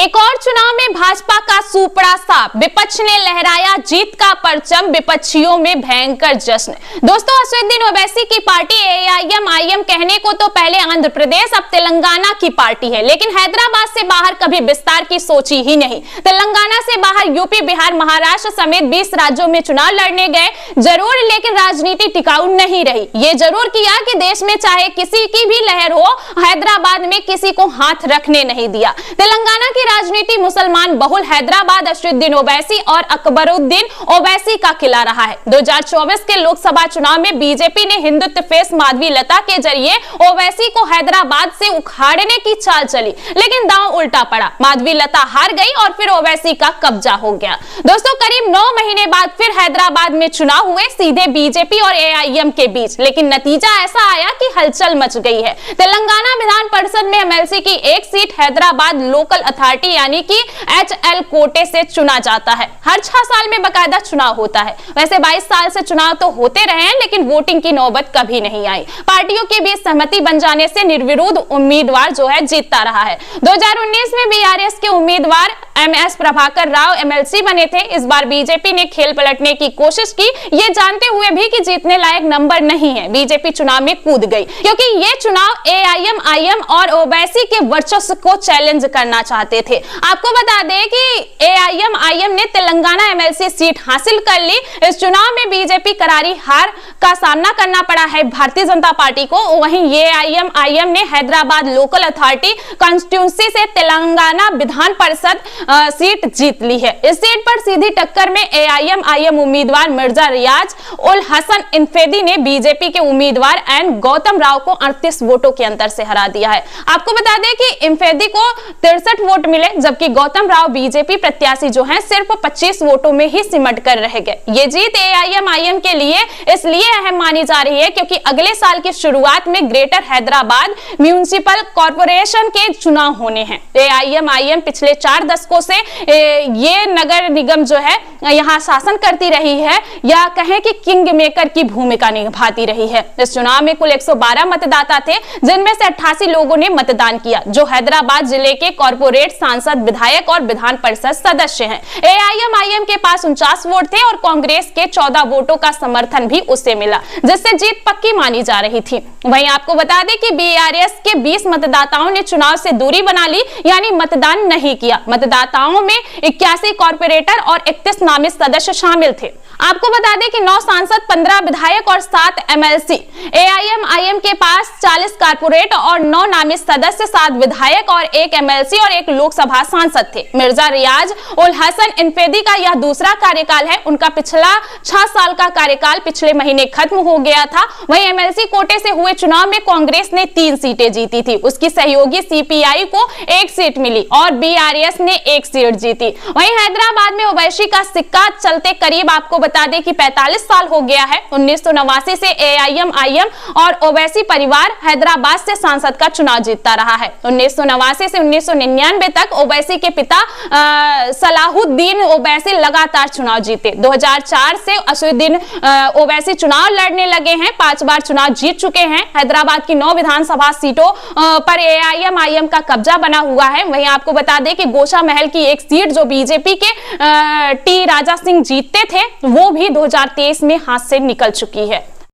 एक और चुनाव में भाजपा का सूपड़ा साफ, विपक्ष ने लहराया जीत का परचम, विपक्षियों में भयंकर जश्न। दोस्तों, असदुद्दीन ओवैसी की पार्टी एआईएम कहने को तो पहले आंध्र प्रदेश अब तेलंगाना की पार्टी है, लेकिन हैदराबाद से बाहर कभी विस्तार की सोची ही नहीं। तेलंगाना से बाहर यूपी, बिहार, महाराष्ट्र समेत 20 राज्यों में चुनाव लड़ने गए जरूर, लेकिन राजनीति टिकाऊ नहीं रही। ये जरूर किया कि देश में चाहे किसी की भी लहर हो, हैदराबाद में किसी को हाथ रखने नहीं दिया। तेलंगाना की राजनीति मुसलमान बहुल हैदराबाद असदुद्दीन ओवैसी और अकबरुद्दीन ओवैसी का किला रहा है। 2024 के लोकसभा चुनाव में बीजेपी ने हिंदुत्व फेस माधवी लता के जरिए ओवैसी को हैदराबाद से उखाड़ने की चाल चली, लेकिन दांव उल्टा पड़ा। माधवी लता हार गई और फिर ओवैसी का कब्जा हो गया। दोस्तों, करीब 9 महीने बाद फिर हैदराबाद में चुनाव हुए, सीधे बीजेपी और एआईएम के बीच, लेकिन नतीजा ऐसा आया कि हलचल मच गई है। तेलंगाना विधान परिषद में एमएलसी की एक सीट हैदराबाद लोकल अथॉरिटी यानी कि एचएल कोटे से चुना जाता है। हर 6 साल में बकायदा चुनाव होता है। वैसे 22 साल से चुनाव तो होते रहे हैं, लेकिन वोटिंग की नौबत कभी नहीं आई। पार्टियों के बीच सहमति बन जाने से निर्विरोध उम्मीदवार जो है जीतता रहा है। 2019 में बीआरएस के उम्मीदवार एमएस प्रभाकर राव एमएलसी बने थे। इस बार बीजेपी ने खेल पलटने की कोशिश की, ये जानते हुए भी कि जीतने लायक नंबर नहीं है। बीजेपी चुनाव में कूद गई, क्योंकि ये चुनाव एआईएम और ओवैसी के वर्चस्व को चैलेंज करना चाहते थे। आपको बता दें कि एआईएम ने तेलंगाना एमएलसी सीट हासिल कर ली। इस चुनाव में बीजेपी करारी हार का सामना करना पड़ा है भारतीय जनता पार्टी को। वहीं एआईएम ने हैदराबाद लोकल अथॉरिटी कॉन्स्टिट्यूंसी से तेलंगाना विधान परिषद सीट जीत ली है। इस सीट पर सीधी टक्कर में एआईएम उम्मीदवार मिर्जा रियाज उल हसन इंफेदी ने बीजेपी के उम्मीदवार एन गौतम राव को 38 वोटों के अंतर से हरा दिया है। आपको बता दें कि इंफेदी को 63 वोट मिले, जबकि गौतम राव बीजेपी प्रत्याशी जो हैं सिर्फ 25 वोटों में ही सिमट कर रह गए। ये जीत एआईएम के लिए इसलिए अहम मानी जा रही है क्योंकि अगले साल की शुरुआत में ग्रेटर हैदराबाद म्युनिसिपल कॉर्पोरेशन के चुनाव होने हैं। एआईएम पिछले 4 दशकों से ये नगर निगम जो है यहाँ शासन करती रही है, या कहें कि किंग मेकर की भूमिका निभाती रही है। इस चुनाव में कुल 112 मतदाता थे, जिनमें से 88 लोगों ने मतदान किया, जो हैदराबाद जिले के कॉर्पोरेट, सांसद, विधायक और विधान परिषद सदस्य हैं। एआईएम के पास 49 वोट थे और कांग्रेस के 14 वोटों का समर्थन भी उसे मिला, जिससे जीत पक्की मानी जा रही थी। वहीं आपको बता दें कि बीआरएस के 20 मतदाताओं ने चुनाव से दूरी बना ली, यानी मतदान नहीं किया। मतदाताओं में 81 कॉर्पोरेटर और 31 नामित सदस्य शामिल थे। आपको बता दें कि 9 सांसद, 15 विधायक और 7 एमएलसी। एआईएम के पास 40 कॉर्पोरेट और 9 नामित सदस्य, 7 विधायक और 1 एमएलसी और 1 लोकसभा सांसद थे। मिर्जा रियाज उल हसन इंफेदी का यह दूसरा कार्यकाल है। उनका पिछला 6 साल का कार्यकाल पिछले महीने खत्म हो गया था। वहीं एमएलसी कोटे से हुए चुनाव में कांग्रेस ने 3 सीटें जीती थी। उसकी सहयोगी सीपीआई को 1 सीट मिली और बीआरएस ने 1 सीट जीती। वहीं हैदराबाद में ओवैसी का सिक्का चलते करीब आपको बता दें कि 45 साल हो गया है। 1989 से एआईएम और ओवैसी परिवार हैदराबाद से सांसद का चुनाव जीतता रहा है। 1989 से 1999 तक ओवैसी के पिता सलाहुद्दीन ओवैसी लगातार चुनाव जीते। 2004 से असदुद्दीन ओवैसी चुनाव लड़ने लगे हैं, 5 बार चुनाव जीत चुके हैं। हैदराबाद की 9 विधानसभा सीटों पर एआईएम का कब्जा बना हुआ है। वहीं आपको बता दें कि गोशा महल की एक सीट जो बीजेपी के टी राजा सिंह जीतते थे, वो भी 2023 में हाथ से निकल चुकी है।